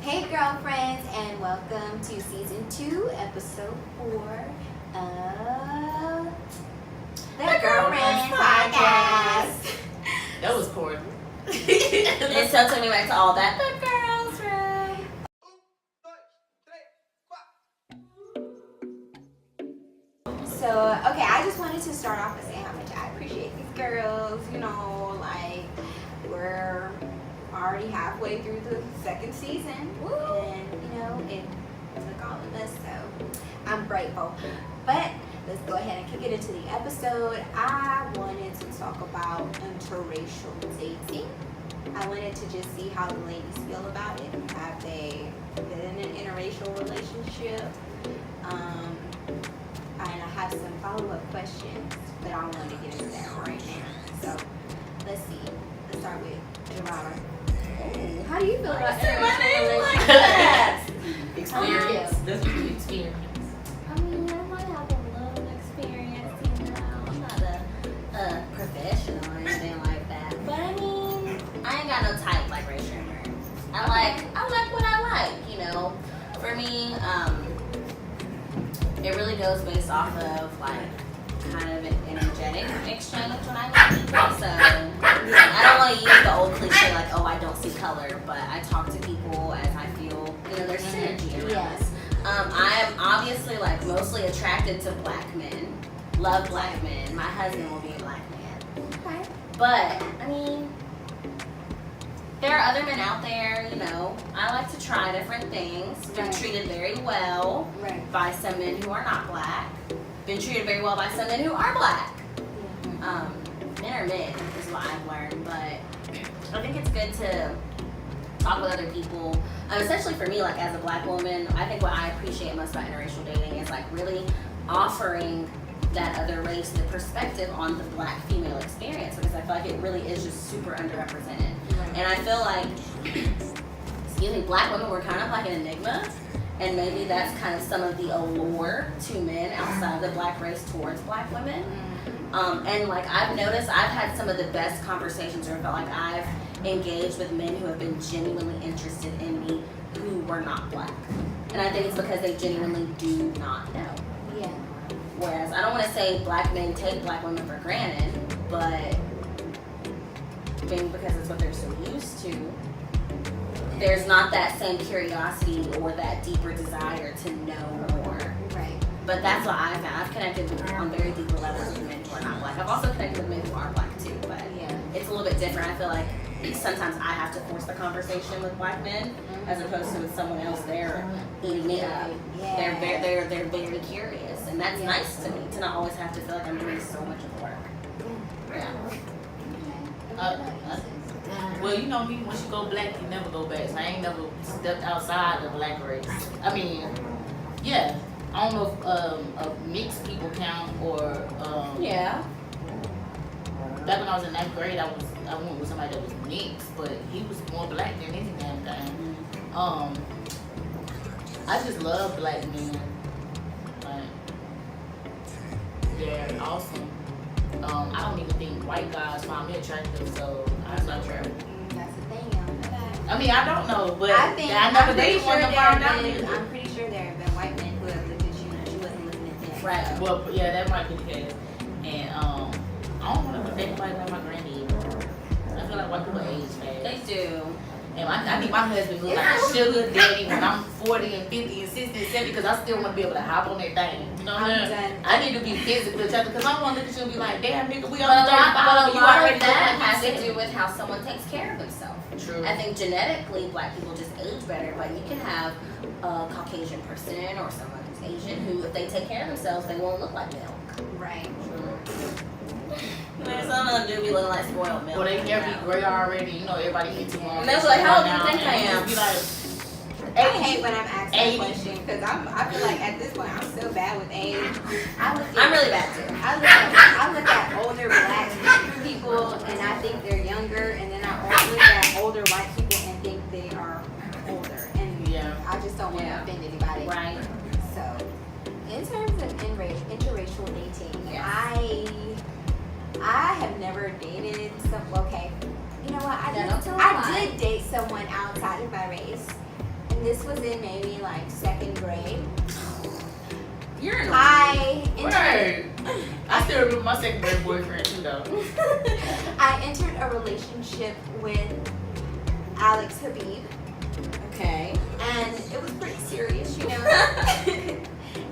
Hey girlfriends, and welcome to season 2, episode 4 of the Girlfriends Podcast. That was corny. It still took me back to all that. The girls' room. So, okay, I just wanted to start off by saying how much I appreciate these girls. You know, like, we're already halfway through the second season. Woo! And, you know, it took all of us, so I'm grateful. But let's go ahead and kick it into the episode. I wanted to talk about interracial dating. I wanted to just see how the ladies feel about it. Have they been in an interracial relationship? And I have some follow-up questions, but I don't want to get into that right now. So let's see. Let's start with Javada. Oh, how do you feel about interracial relationships? Experience. That's what you experience. I mean, I might have a little experience, you know. I'm not a professional or anything like that. But I mean, I ain't got no type like Ray Shrimmer. I like what I like, you know. For me, it really goes based off of like kind of an energetic exchange when I meet people. So I don't want to use the old cliche like, oh, I don't see color, but I talk to people as I feel, you know, there's synergy around us. I am obviously like mostly attracted to black men. Love black men. My husband will be a black man. Okay. But I mean, there are other men out there, you know. I like to try different things. Been treated very well by some men who are not black. Been treated very well by some men who are black. Men are men is what I've learned, but I think it's good to talk with other people. Especially for me, like as a black woman, I think what I appreciate most about interracial dating is like really offering that other race the perspective on the black female experience, because I feel like it really is just super underrepresented. And I feel like, excuse me, black women were kind of like an enigma, and maybe that's kind of some of the allure to men outside of the black race towards black women. And like I've noticed, I've had some of the best conversations where I felt like I've engaged with men who have been genuinely interested in me who were not black. And I think it's because they genuinely do not know. Yeah. Whereas I don't want to say black men take black women for granted, but maybe because it's what they're so used to, there's not that same curiosity or that deeper desire to know more. Right. But that's what I've found. I've connected on very deeper levels with men who are not black. I've also connected with men who are black too, but it's a little bit different. I feel like sometimes I have to force the conversation with black men as opposed to with someone else. They're eating me up. Yeah. They're very curious, and that's nice to me to not always have to feel like I'm doing so much of the work. Well, you know me, once you go black, you never go back. So I ain't never stepped outside the black race. I mean, yeah. I don't know if mixed people count or back when I was in 9th grade, I went with somebody that was mixed, but he was more black than any damn thing. I just love black men. Like, they're awesome. I don't even think white guys find me attractive, so that's not true. That's the thing. I mean, I don't know, but I think I never did want to find out. I'm pretty sure there have been white men who have looked at you and you wasn't looking at them. Right. Well, yeah, that might be the case. And I don't want to think about it like my granddad. I feel like white people age fast. They do. And I think my husband look like a sugar daddy when I'm 40 and 50 and 60 and 70 because I still want to be able to hop on that thing. You know what I'm saying? I need to be physically attracted because I want to look at you and be like, damn, nigga, we on 35 you already that has to do with how someone takes care of themselves. True. I think genetically, black people just age better, but you can have a Caucasian person or someone who's Asian who, if they take care of themselves, they won't look like milk. Right. Some of them do be looking like spoiled milk. Well, they hair be gray already. You know, everybody eats too long. And they're like, how old do you think I am? Be like, I hate when I'm asked that question because I feel like at this point I'm so bad with age. I'm really bad too. I look at older black people and I think they're younger, and then I also look at older white people and think they are older, and I just don't want to offend anybody. Right. So, in terms of interracial dating, I have never dated some. Okay, you know what? I did date someone outside of my race. And this was in maybe like 2nd grade. You're an Right. I still remember my 2nd grade boyfriend too, though. I entered a relationship with Alex Habib. Okay. And it was pretty serious, you know.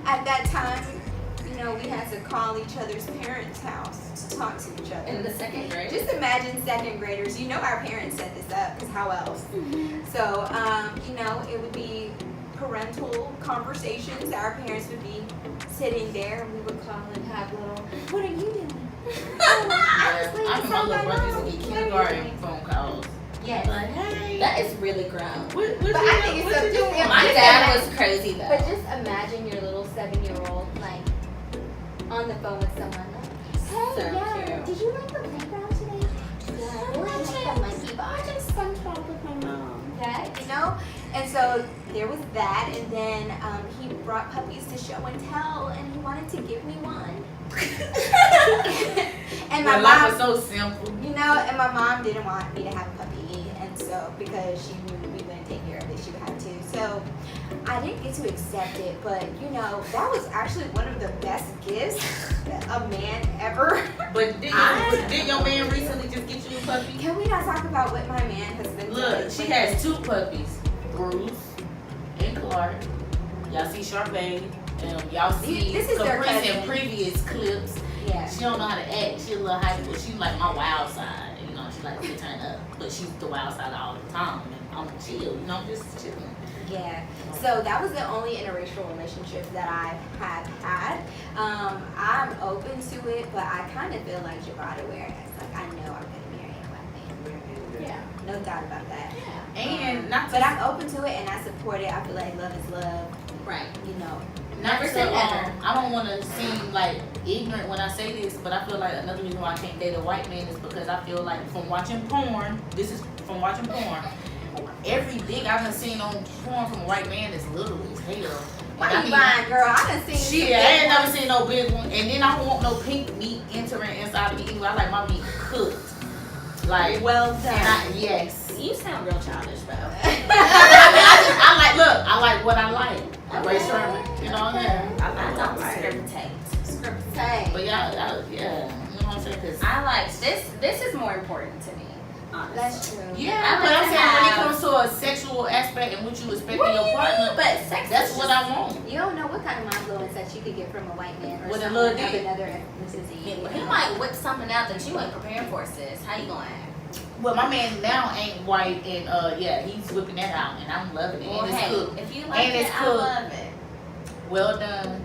At that time, you know, we had to call each other's parents' house to talk to each other. In the 2nd grade? Just imagine 2nd graders. You know our parents set this up, because how else? So, you know, it would be parental conversations. Our parents would be sitting there, and we would call and have little, what are you doing? I remember my little brother used to get kindergarten phone calls. Yes. Like, hey. That is really grown. What But I think it's you doing? My dad was crazy though. But just imagine your little 7-year-old like on the phone with someone like, hey, So yeah, cute. did you like the playground today? Yeah, I really like the monkey bar. I just SpongeBob with my mom. That, you know? And so there was that, and then he brought puppies to show and tell, and he wanted to give me one. And my life mom, was so simple. you know, and my mom didn't want me to have a puppy, and so because she knew we wouldn't take care of it, she would have to. So I didn't get to accept it, but you know, that was actually one of the best gifts that a man ever. But did your man recently just get you a puppy? Can we not talk about what my man has been doing? Look, she has 2 puppies, Bruce and Clark. Y'all see Sharpay. Y'all see This is their Caprice in cousin. previous clips. Yeah. She don't know how to act. She a little hyper. She's like my wild side. You know, she likes to turn up. But she's the wild side all the time. And I'm chill. You know, just chilling. Yeah. So that was the only interracial relationship that I have had. I'm open to it, but I kind of feel like Javada, whereas like I know I'm gonna marry a black man. Yeah. No doubt about that. And not to, But I'm open to it and I support it. I feel like love is love. Right. You know. not Never to, say never. I don't want to seem like ignorant when I say this, but I feel like another reason why I can't date a white man is because I feel like from watching porn, every dick I've done seen on porn from a white man is little as hell. Why And I you mean, lying, girl? I done seen shit, I ain't never seen no big one. And then I don't want no pink meat entering inside of me either. I like my meat cooked. Like, well done. yes. You sound real childish though. I like what I like. Ray Sherman, you know what I'm saying? I I like what I don't like. scriptate. But yeah, you know what I'm saying? 'Cause I like this. This is more important to me, honestly. That's true. yeah, I but like I'm to saying when it have- comes to a sexual aspect and what you expect What in do your you partner, mean? But sex that's is what just- I want. You don't know what kind of influence that you could get from a white man or With a someone little of dick. another ethnicity. He might whip something out that you ain't prepared for, sis. How you gonna act? Well, my man now ain't white, and yeah, he's whipping that out, and I'm loving it. Well, And it's hey, cooked. if you like And it, it's I cooked. love it. Well done.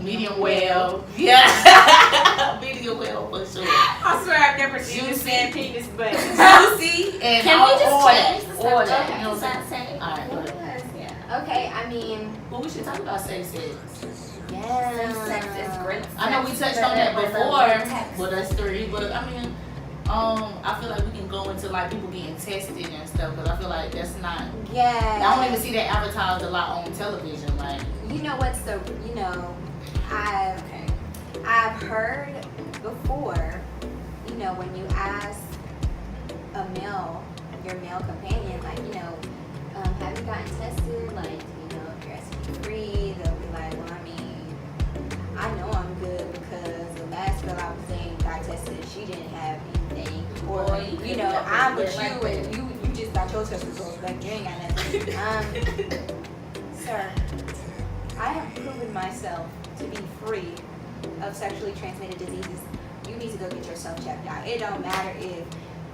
Medium well. Yeah. Medium well for sure. I swear I've never seen Juicy. this man penis, but Juicy and Can we just all change that. the All subject? that. You know Is what I'm that saying? safe? Alright, go ahead. Yeah. Okay, I mean, Well, we should talk about safe sex. yeah. Sex is great. I know we touched on that before. Well, that's 3, but I mean, I feel like we can go into like people getting tested and stuff because I feel like that's not. Yeah. I don't even see that advertised a lot on television. Like, You know what's the, you know, I've heard before, you know, when you ask your male companion, like, you know, have you gotten tested? Like, you know, if you're STD free, they'll be like, well, I mean, I know I'm good because the last girl I was dating got tested and she didn't have anything. Or, Boy, you you could know, never I'm get with like you that. and you just got your test results back, you ain't got nothing. Sir, I have proven myself to be free of sexually transmitted diseases. You need to go get yourself checked out. It don't matter if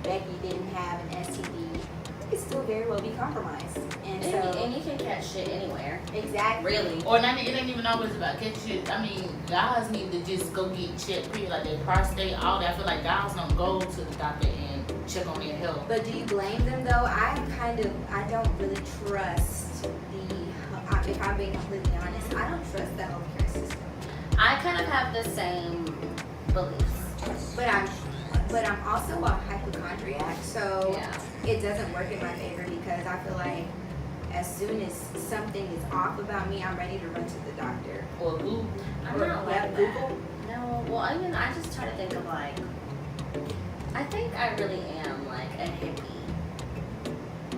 Becky didn't have an STD. You could still very well be compromised. And so, And you can catch shit anywhere. exactly. Really. or not, it ain't even always about catching shit. I mean, guys need to just go get checked, period, like their prostate, all that. I feel like guys don't go to the doctor and check on their health. But do you blame them though? I don't really trust if I'm being completely honest, I don't trust the healthcare system. I kind of have the same beliefs. But I'm also a hypochondriac, so Yeah. it doesn't work in my favor because I feel like as soon as something is off about me, I'm ready to run to the doctor. Or Google. I'm not like that. Google. No, well, I just try to think of like, I think I really am like a hippie.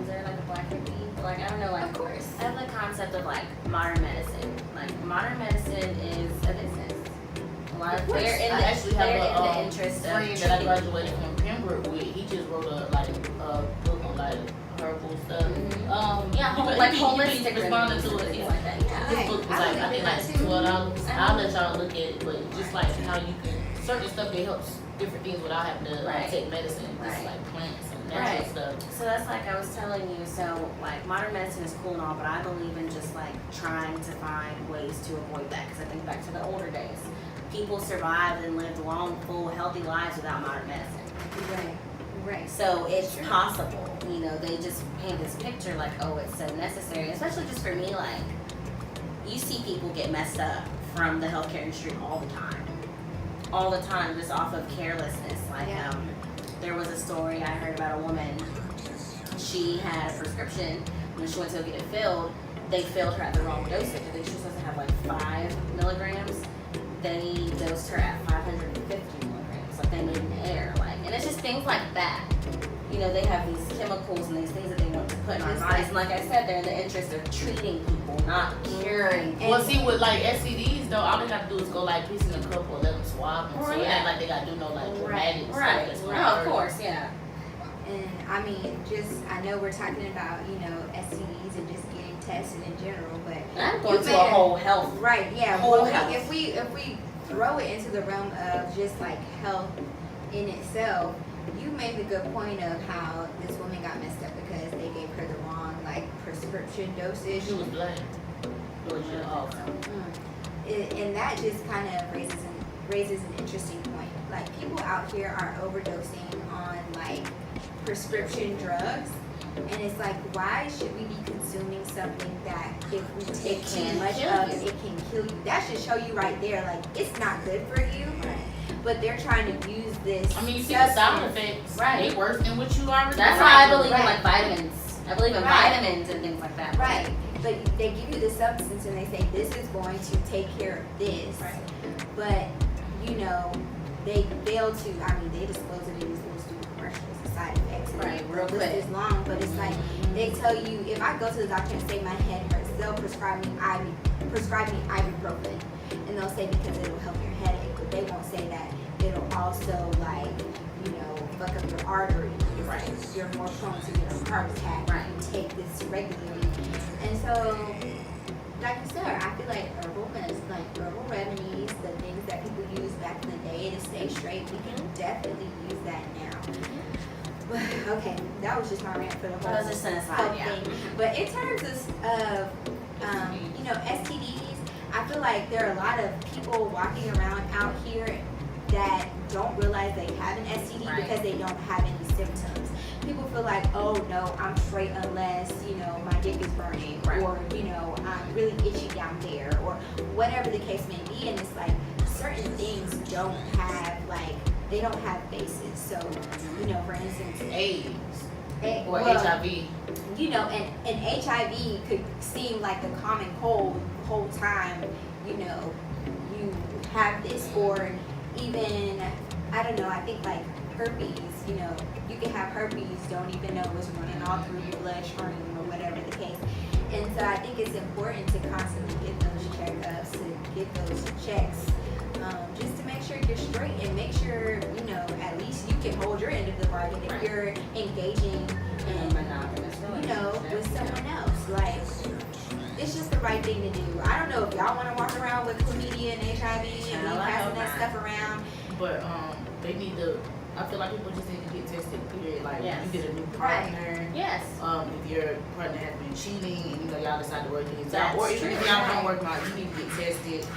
Is there like a black hippie? Like, I don't know, like course. And the concept of like modern medicine. Like modern medicine is a business. A lot of they're in I the, actually they're have in a the interest of friend that I treating graduated people. from Pembroke with. He just wrote a book on like herbal stuff. Yeah, like holistic responding to remedies, it. things like that. Yeah. This book was like I think like $12. I'll let y'all look at it, but just like how you can certain stuff that helps different things without having to take medicine, just like plants and natural stuff. So that's like I was telling you. So like modern medicine is cool and all, but I believe in just like trying to find ways to avoid that because I think back to the older days, people survived and lived long, full, healthy lives without modern medicine. Right. So it's possible, you know, they just paint this picture like, oh, it's so necessary. Especially just for me, like, you see people get messed up from the healthcare industry all the time. All the time, just off of carelessness. Like, there was a story I heard about a woman, she had a prescription, when she went to go get it filled, they filled her at the wrong dosage. I think she was supposed to have like 5 milligrams. They dosed her at 550 milligrams. Like, they made an error. Like, and it's just things like that. You know, they have these chemicals and these things that they want to put in our bodies. And like I said, they're in the interest of treating people, not curing. Well, see, with like STDs though, all they got to do is go like piece in a cup or let them swab them. So it ain't like they got to do no like dramatic stuff. No, of course, yeah. And I mean, I know we're talking about, you know, STDs and just getting tested in general, but I'm going to a whole health. Right, yeah. Whole health. If we throw it into the realm of just like health in itself, you made the good point of how this woman got messed up because they gave her the wrong like prescription dosage. She was black. And that just kind of raises an interesting point. Like, people out here are overdosing on like prescription drugs, and it's like, why should we be consuming something that if we take too much of it can kill you? That should show you right there, like, it's not good for you. But they're trying to use this. I mean, you see the side effects. Right. They worse than what you already. That's why I believe in like vitamins. I believe in vitamins and things like that. Right. But they give you the substance and they say this is going to take care of this. Right. But, you know, they fail to, I mean, they disclose it in these little stupid commercials, the side effects. Right, real quick. It's long, but it's like, they tell you, if I go to the doctor and say my head hurts, they'll prescribe me ibuprofen. And they'll say because it'll help your headache, but they won't say that it'll also, like, you know, fuck up your arteries. Right. You're more prone to get a heart attack. Right. You take this regularly. And so, like you said, I feel like herbal remedies, the things that people used back in the day to stay straight, we can definitely use that now. But, okay, that was just my rant for the whole That was just an aside, thing. But in terms of you know, STDs, I feel like there are a lot of people walking around out here that don't realize they have an STD because they don't have any symptoms. People feel like, oh no, I'm straight unless, you know, my dick is burning, or, you know, I'm really itchy down there, or whatever the case may be. And it's like, certain things don't have, like, they don't have bases. So, you know, for instance, AIDS or well, HIV. You know, and HIV could seem like the common cold the whole time, you know, you have this. Or even, I don't know, I think like herpes, you know, you can have herpes, don't even know what's running all through your bloodstream or whatever the case. And so I think it's important to constantly get those checkups, to get those checks, just to make sure you're straight and make sure, you know, at least you can hold your end of the bargain if you're engaging in, you know, with someone else. Like, it's just the right thing to do. I don't know if y'all want to walk around with chlamydia and HIV and be passing that stuff around. But they need to. I feel like people just need to get tested. Period. Like, you get a new partner. Yes. If your partner has been cheating and you know y'all decide to work things out, or even if y'all don't work out, you need to get tested.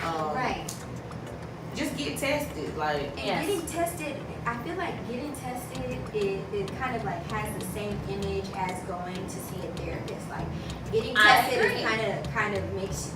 Just get tested. Like, and getting tested, I feel like getting tested, it kind of like has the same image as going to see a therapist. Like, getting tested kind of makes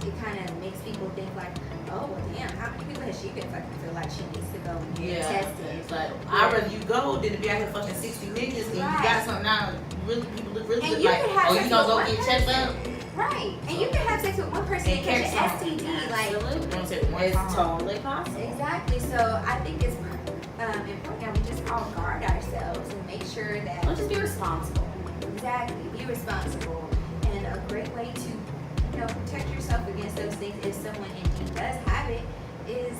people think like, oh well, damn, how many people has she been fucking feel like she needs to go and get tested? It's like, I'd rather you go than to be out here fucking 60 niggas and you got something now. Really, people look really good. Like, oh, you gonna go get checked up? Right, and you can have sex with one person and catch an STD. Like, it's totally possible. Exactly. So I think it's important that we just all guard ourselves and make sure that Let's just be responsible. Exactly, be responsible. And a great way to, protect yourself against those things if someone indeed does have it is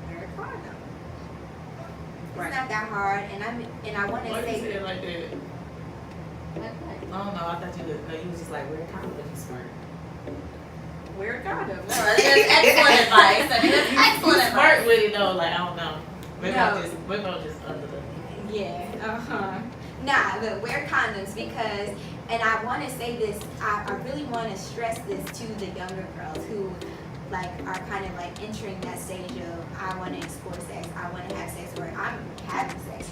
wear a condom. It's not that hard, and I want to Why say. you say it like that? I don't know. I thought you was just like wear a condom, but you smart. Wear a condom. No, that's excellent advice. I mean, that's You excellent smart advice. with it though. Like I don't know. Maybe No. I'm just under the. Yeah. Nah, but wear condoms because, and I want to say this, I really want to stress this to the younger girls who, like, are kind of like entering that stage of I want to explore sex, I want to have sex, or I'm having sex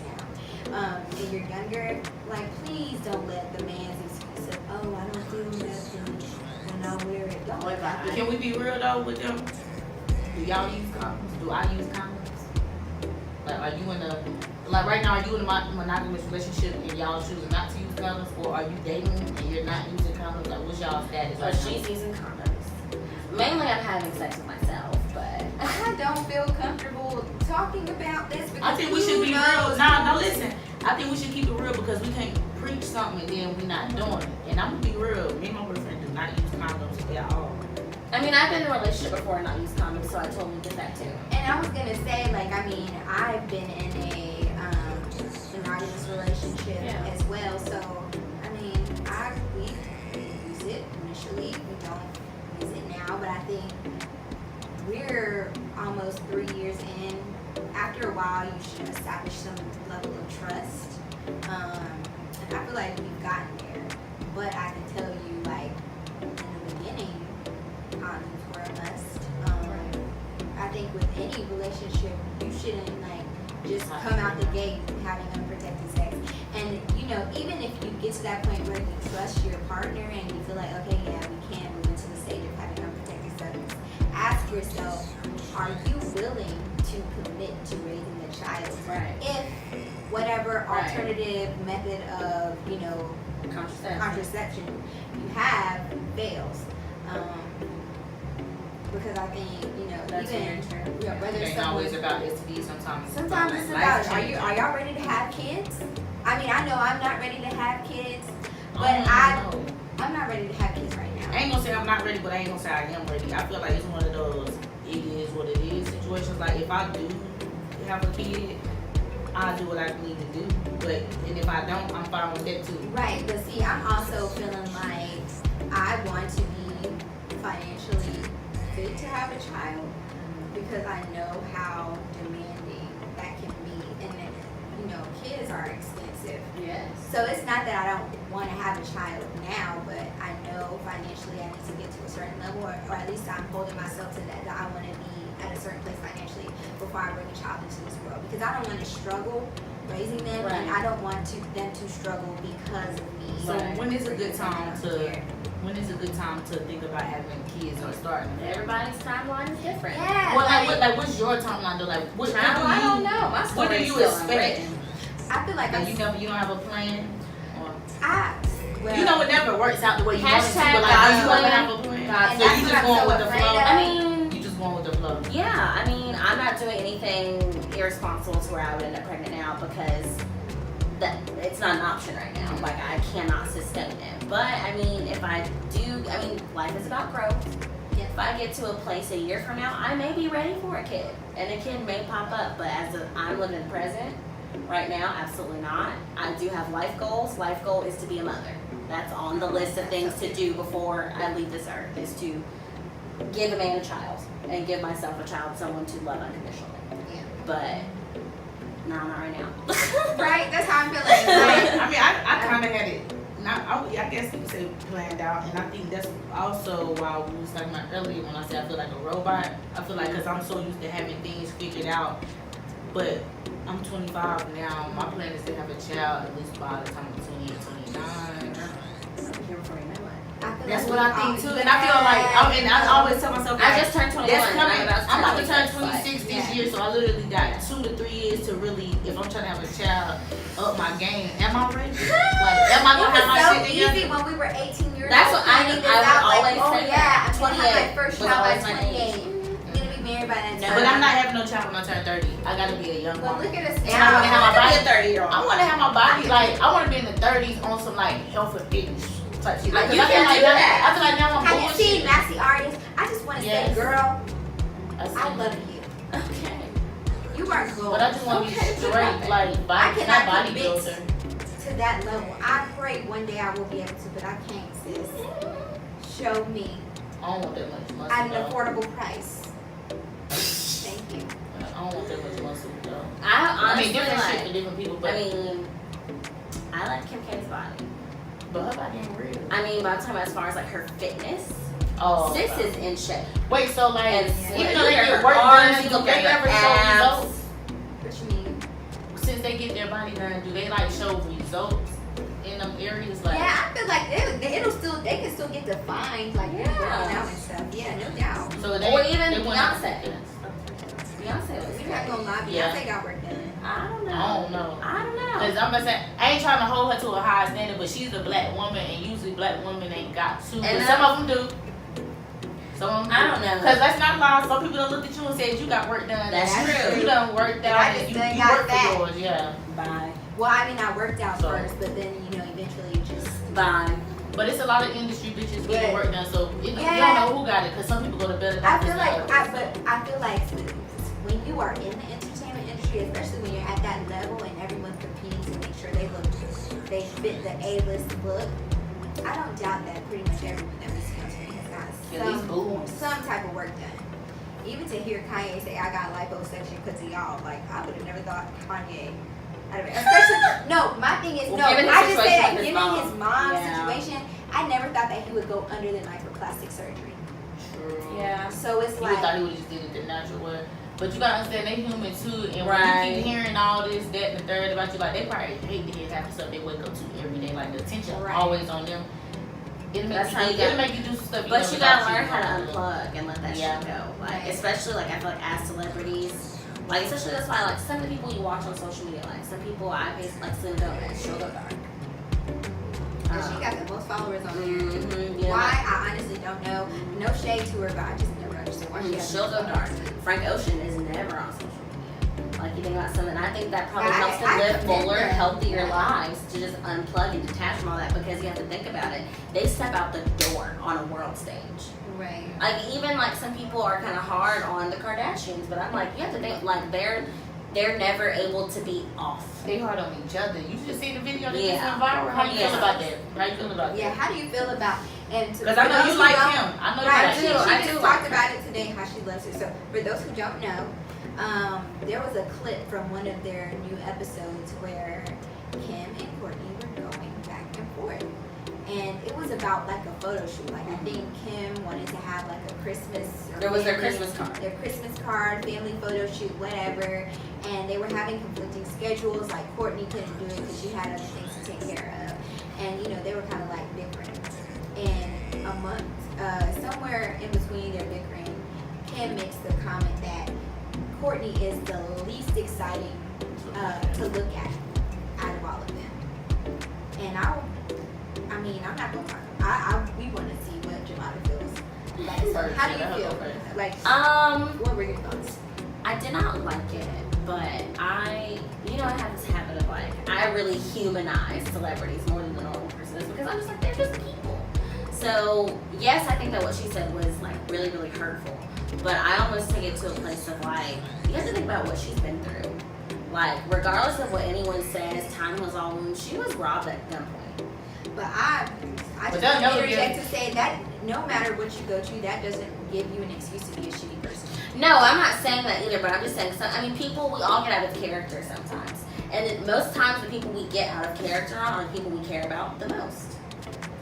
now. And you're younger, like, please don't let the man's excuse of, oh, I don't feel nothing when I wear it. Don't let that be. Can we be real though with them? Do y'all use condoms? Do I use condoms? Like, are you in a right now? Are you in a monogamous relationship and y'all choosing not to use condoms, or are you dating and you're not using condoms? Like, what's y'all status? But she's using condoms. Mainly, I'm having sex with myself, but I don't feel comfortable talking about this because I think we should be real. No, listen. I think we should keep it real because we can't preach something and then we're not doing it. And I'm gonna be real. Me and my boyfriend do not use condoms at all. I mean, I've been in a relationship before and not used condoms, so I totally get that too. And I was gonna say, like, I mean, I've been in a monogamous relationship as well. So, I mean, we use it initially. We don't use it now, but I think we're almost 3 years in. After a while, you should establish some level of trust. And I feel like we've gotten there. But I can tell you, like, in the beginning, condoms were a must. I think with any relationship, you shouldn't just come out the gate having unprotected sex. And even if you get to that point where you trust your partner and you feel like, okay, yeah, we can move into the stage of having unprotected sex, ask yourself, are you willing to commit to raising a child? Right. If whatever alternative method of contraception you have fails. Because I think, That's even whether It it's ain't always about STDs. Sometimes it's life about are changing. y'all ready to have kids? I mean, I know I'm not ready to have kids, but know. I'm not ready to have kids right now. I ain't gonna say I'm not ready, but I ain't gonna say I am ready. I feel like it's one of those it is what it is situations. Like if I do have a kid, I'll do what I need to do. And if I don't, I'm fine with that too. Right, but see, I'm also feeling like I want to be financially fit to have a child because I know how demanding that can be, and then kids are expensive. Yes. So it's not that I don't want to have a child now, but I know financially I need to get to a certain level, or at least I'm holding myself to that I want to be at a certain place financially before I bring a child into this world, because I don't want to struggle raising them, and I don't want them to struggle because of me. So when is a good time to think about having kids or starting? Everybody's timeline is different. Yeah. Well, what's your timeline though? Like, what I don't know. My What do story's you still expect? unwritten. I feel like You don't have a plan? Or, well, it never works out the way you want it to. Hashtag But like, God's do you ever plan. have a plan? God's So plan. you That's just what I'm going so with the afraid flow? of. I mean, You just going with the flow? yeah, I mean, I'm not doing anything irresponsible to where I would end up pregnant now because it's not an option right now. Like, I cannot sustain it. But, I mean, if I do, life is about growth. If I get to a place a year from now, I may be ready for a kid. And a kid may pop up. But I'm living in present right now, absolutely not. I do have life goals. Life goal is to be a mother. That's on the list of things to do before I leave this earth, is to give a man a child and give myself a child, someone to love unconditionally. Yeah. But no, not right now. right? That's how I'm feeling. Like, I mean, I kind of had it. I guess you could say planned out, and I think that's also why we was talking about earlier when I said I feel like a robot. I feel like because I'm so used to having things figured out, but I'm 25 now. My plan is to have a child at least by the time I'm 28, 29. That's what I think too, and I feel like, I always tell myself, I just turned 21. that's coming. I'm about to turn 26 this year, so I literally got 2 to 3 years to really, if I'm trying to have a child, up my game. Am I ready? Like, am I gonna have my so shit together? easy when we were 18 years That's old. what I would always say. Yeah, I'm gonna have 28 my first was child by always my 28. age. I'm gonna be married by that time. But I'm not having no child when I turn 30. I gotta be a young But woman. look at us And I wanna have now. my body. Be a 30-year-old. I wanna have my body, like, I wanna be in the 30s on some, like, health and fitness type shit. Like, Cause you I feel can't like do that. I feel like now I'm Have you seen bullshitting. Nasty Artist? I just want to say, Yes. girl, I I seen love it. you. Okay. You are gold. But I just want to be Okay. straight, like I body, cannot not commit bodybuilder. to that level. I pray one day I will be able to, but I can't, sis. Show me I don't want that much muscle. at an though. affordable price. Thank you. I don't want that much muscle though. I honestly different shit like. for different people, but I like Kim K's body. but her body ain't real. I mean, but I'm talking about as far as like her fitness. Oh, Sis okay. is in shape. Wait, so like, And even look though they at get her work arms, done, you do look at they her ever show abs. results? What you mean? Since they get their body done, do they like show results in them areas? Like, Yeah, I feel like they can still get defined, like Yeah. working out and stuff. Yeah, no doubt. so they, Or even they wouldn't- Beyonce. Beyonce was We're not gonna lie, Yeah. Beyonce got work done. I don't know. I don't know. I don't know. Cause I'm gonna say I ain't trying to hold her to a high standard, but she's a black woman, and usually black women ain't got to. But And some of them do. Some of them do. I don't know. Cause let's not lie. Some people don't look at you and say you got work done. That's true. You done worked But out, I and just you done got work that. for yours. Yeah. Bye. Well, I mean, I worked out So- first, but then eventually just. Bye. But it's a lot of industry bitches getting Yeah. work done, so you don't Yeah. know who got it. Cause some people go to better I doctors feel like, than others. I feel like when you are in the entertainment industry, especially when you're at that level and everyone's competing to make sure they fit the A-list look, I don't doubt that pretty much everyone that we see on screen has At least got boobs. some type of work done. Even to hear Kanye say, "I got liposuction because of y'all," like I would have never thought Kanye. Especially, no, my thing is, Well, no, given his I just say situation that with his given mom. his mom's Yeah. situation, I never thought that he would go under the knife for plastic surgery. True. Yeah. So it's You would thought like, he would just did it the natural way. But you gotta understand they human too, and when Right. you keep hearing all this, that, and the third about you, like they probably hate to hear half the stuff they wake up to every day, like the attention Right. always on them. It'll make, That's how you it'll got- make you do some stuff. But never you gotta thought learn would how to do. unplug and let that Yeah. shit go. Like, Right. especially like I feel like as celebrities, like especially that's why like some of the people you watch on social media, like some people I basically like Selena Gomez, she'll go dark. and she got the most followers on there. Mm-hmm, yeah. Why? I honestly don't know. No shade to her, but I just never understood why she has She'll the go most dark. followers. Frank Ocean is never on social media. Like you think about something, I think that probably I- helps them I live commend fuller, them. healthier Yeah. lives to just unplug and detach from all that because you have to think about it. They step out the door on a world stage. Right. Like even like some people are kind of hard on the Kardashians, but I'm like you have to think like they're never able to be off. They hard on each other. You just see the video that Yeah. just went viral. How you Yeah. feel about that? How you feel about Yeah. that? How do you feel about and Because I know you like him. I know you Right, like she, him. I she do just like talked her. about it today, how she loves her. So, for those who don't know, there was a clip from one of their new episodes where Kim and Courtney were going back and forth. And it was about like a photo shoot. Like, I think Kim wanted to have like a Christmas. or There was their family- Christmas card. Their Christmas card, family photo shoot, whatever. And they were having conflicting schedules. Like, Courtney couldn't do it because she had other things to take care of. And, they were kind of like bickering. And a month, somewhere in between their bickering, Kim makes the comment that Courtney is the least exciting to look at out of all of them. And I'm not gonna talk. We want to see what Javada feels like. So how do you feel? Like, what were your thoughts? I did not like it, but I have this habit of like, I really humanize celebrities more than the normal person is because I'm just like, they're just people. So, yes, I think that what she said was like really, really hurtful, but I almost take it to a place of like, you have to think about what she's been through. Like, regardless of what anyone says, time was all wounds, she was robbed at gunpoint. But I But just that never interject gives- to say that no matter what you go through, that doesn't give you an excuse to be a shitty person. No, I'm not saying that either, but I'm just saying, people, we all get out of character sometimes. And most times the people we get out of character on are the people we care about the most.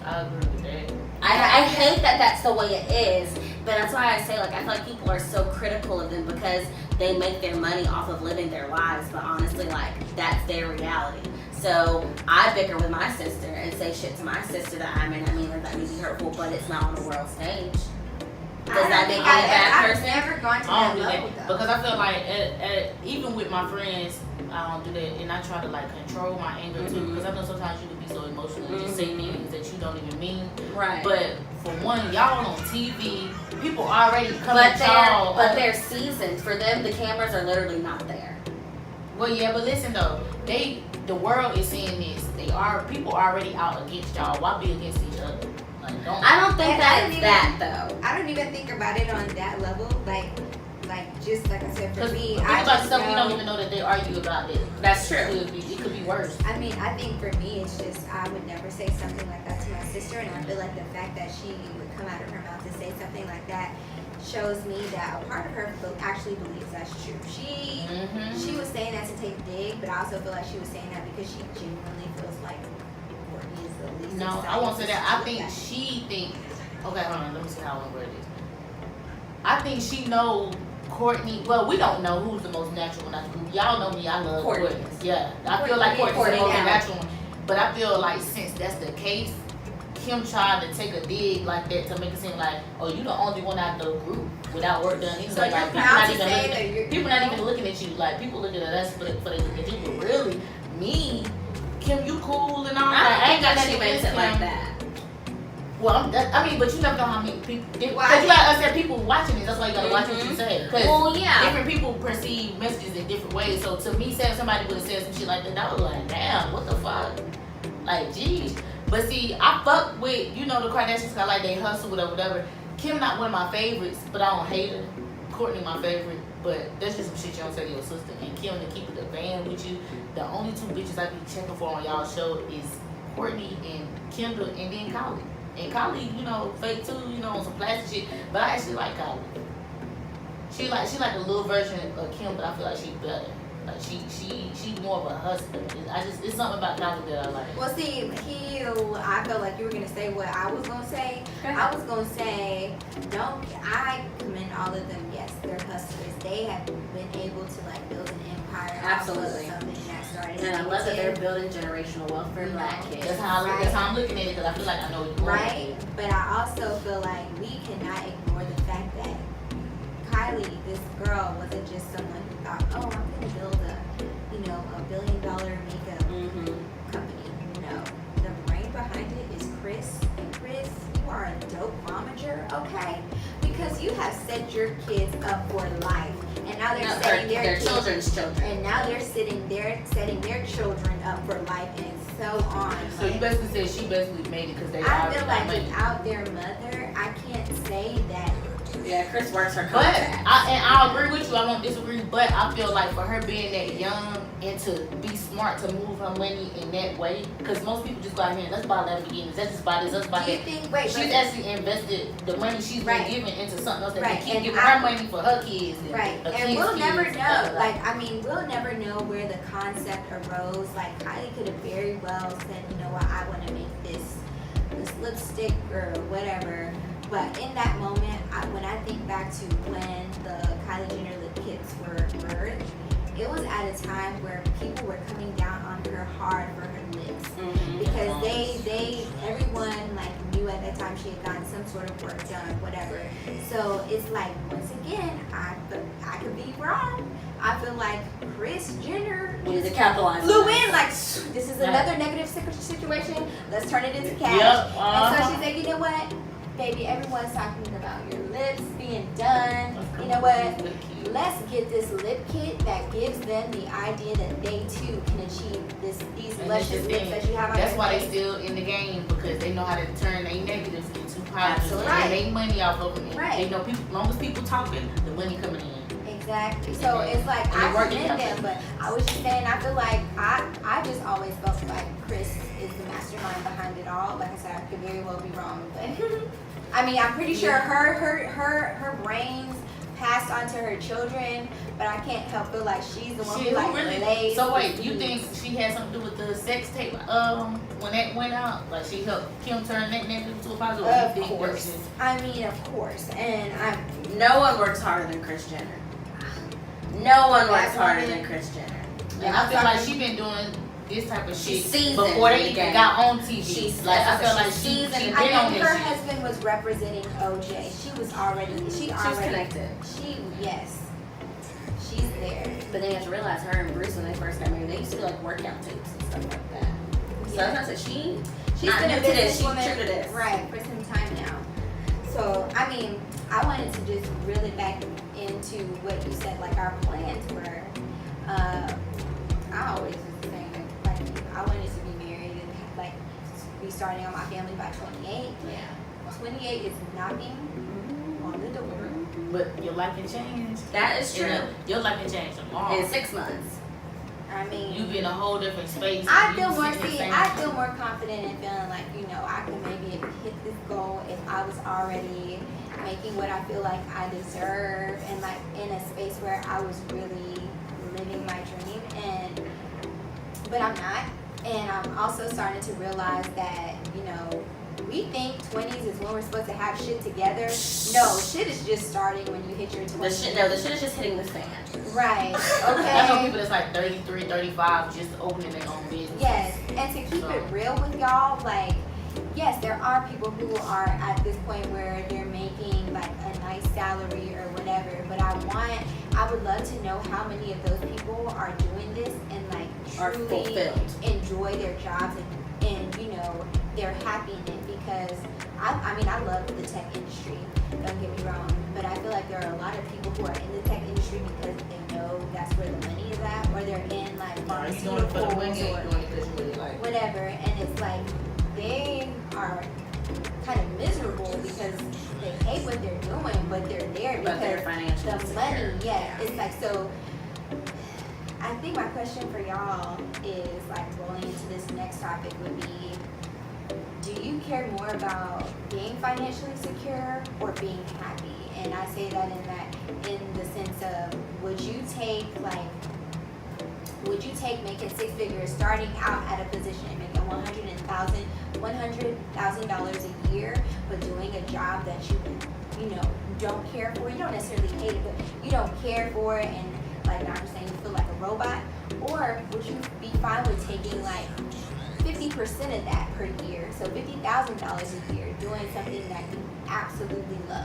I agree with that. I hate that that's the way it is, but that's why I say, like, I feel like people are so critical of them because they make their money off of living their lives, but honestly, like, that's their reality. So I bicker with my sister and say shit to my sister that I may not mean that may be hurtful, but it's not on the world stage. Does that make me a bad person? I've never gone to I that don't do level that though. because I feel like even with my friends, I don't do that, and I try to like control my anger too Mhm. because I know sometimes you can be so emotional and just say Mhm. things that you don't even mean. Right. But for one, y'all on TV, people already come But at y'all. they're seasoned. For them, the cameras are literally not there. Well, yeah, but listen though, they the world is seeing this. People already out against y'all. Why be against each other? Like, I don't think that's that though. I don't even think about it on that level. Like just like I said, for me, think I about just stuff know, we don't even know that they argue about it. That's true. It could be worse. I mean, I think for me, it's just I would never say something like that to my sister, and I feel like the fact that she would come out of her mouth to say something like that shows me that a part of her actually believes that's true. She was saying that to take a dig, but I also feel like she was saying that because she genuinely feels like Courtney is the least. No, I won't say that. I think she thinks. Okay, hold on. Let me see how I word this. I think she knows Courtney. Well, we don't know who's the most natural one out of the group. Y'all know me. I love Courtney. Yeah, I feel like Courtney's the most natural one. But I feel like since that's the case, Kim tried to take a dig like that to make it seem like, oh, you the only one out of the group without work done. So like, you're proud to say that people not even looking at you. Like, people looking at us for the people really me. Kim, you cool and all that. I ain't got she makes it like that. Well, I mean, but you never know how many people. Because you gotta understand people watching this. That's why you gotta watch what you say. Because different people perceive messages in different ways. So to me, saying somebody would have said some shit like that, I was like, damn, what the fuck? Like, geez. But see, I fuck with, the Kardashians, like they hustle, whatever. Kim not one of my favorites, but I don't hate her. Courtney my favorite, but that's just some shit you don't say to your sister. And Kim, to keep it a band with you, the only two bitches I be checking for on y'all show is Courtney and Kendall, and then Kylie. And Kylie, fake too, on some plastic shit. But I actually like Kylie. She like a little version of Kim, but I feel like she's better. Like she more of a hustler. It's something about Kylie that I like. Well, see, I felt like you were gonna say what I was gonna say. I was gonna say, I commend all of them. Yes, they're hustlers. They have been able to build an empire. Absolutely. Something that started. And I love that they're building generational wealth for Black kids. That's how I'm looking at it, because I feel like I know what you're right. But I also feel like we cannot ignore the fact that Kylie, this girl, wasn't just someone who thought, oh, I'm gonna build a $1 billion makeup company. No, the brain behind it is Chris. And Chris, you are a dope momager, okay? Because you have set your kids up for life, and now they're setting their children's children, and now they're setting their children up for life, and so on. So you basically said she basically made it because they. I feel like without their mother, I can't say that. Yeah, Chris works her But contracts. I'll agree with you. I won't disagree. But I feel like for her being that young and to be smart to move her money in that way, because most people just go out here and let's buy that beginnings. Let's just buy this. Let's buy that. She's actually invested the money she's been giving into something else that can keep giving her money for her kids. And we'll never know. We'll never know where the concept arose. Like Kylie could have very well said, you know what, I want to make this lipstick or whatever. But in that moment, when I think back to when the Kylie Jenner lip kits were birthed, it was at a time where people were coming down on her hard for her lips. Because everyone knew at that time she had gotten some sort of work done, whatever. So it's like, once again, I could be wrong. I feel like Kris Jenner flew in this is another negative situation. Let's turn it into cash. And so she said, you know what? Baby, everyone's talking about your lips being done. You know what? Let's get this lip kit that gives them the idea that they too can achieve these luscious lips that you have on your face. That's why they still in the game, because they know how to turn their negatives into positives and make money off of them. They know people, as long as people talking, the money coming in. Exactly. So it's like I commend them, but I was just saying I feel like I just always felt like Chris is the mastermind behind it all. Like I said, I could very well be wrong, but I mean I'm pretty sure her brains passed on to her children, but I can't help feel like she's the one who lays. So wait, you think she had something to do with the sex tape when that went out? Like she helped Kim turn that negative to a positive? Of course. I mean, of course. And no one works harder than Kris Jenner. No one works harder than Kris Jenner. And I feel like she's been doing this type of shit before they even got on TV. I feel like she's been on this. Her husband was representing OJ. She was connected. She's there. But then you have to realize her and Bruce, when they first got married, they used to do workout tapes and stuff like that. So that's what she's not new to this. She's true to this. Right, for some time now. So, I mean, I wanted to just really back into what you said, our plans were. I always was saying, I wanted to be married and like be starting on my family by 28. Yeah. 28 is knocking on the door. But your life can change. That is true. Your life can change tomorrow. In 6 months. I mean, You be in a whole different space. I feel more confident in feeling like, you know, I can maybe hit this goal if I was already making what I feel like I deserve and like in a space where I was really living my dream. But I'm not. And I'm also starting to realize that, you know, we think 20s is when we're supposed to have shit together. No, shit is just starting when you hit your 20s. The shit is just hitting the fan. Right. I know Okay. people that's like 33, 35 just opening their own business. Yes. And to keep it real with y'all, like, yes, there are people who are at this point where they're making like a nice salary or whatever. But I would love to know how many of those people are doing this and like Are truly fulfilled. enjoy their jobs and you know they're happy in it. Because I mean I love the tech industry, don't get me wrong, but I feel like there are a lot of people who are in the tech industry because they know that's where the money is at, or they're in like Are you doing it for the money or pharmaceuticals you doing it because you really like it? whatever, and it's like they are kind of miserable because they hate what they're doing, but they're there But they're because financially the secure. money, yeah. It's like, so I think my question for y'all is like rolling into this next topic would be, do you care more about being financially secure or being happy? And I say that in the sense of, would you take making 6 figures, starting out at a position and making $100,000 a year, but doing a job that you know don't care for? You don't necessarily hate it, but you don't care for it, and like Najwa saying, you feel like a robot. Or would you be fine with taking like 50% of that per year, so $50,000 a year, doing something that you absolutely love?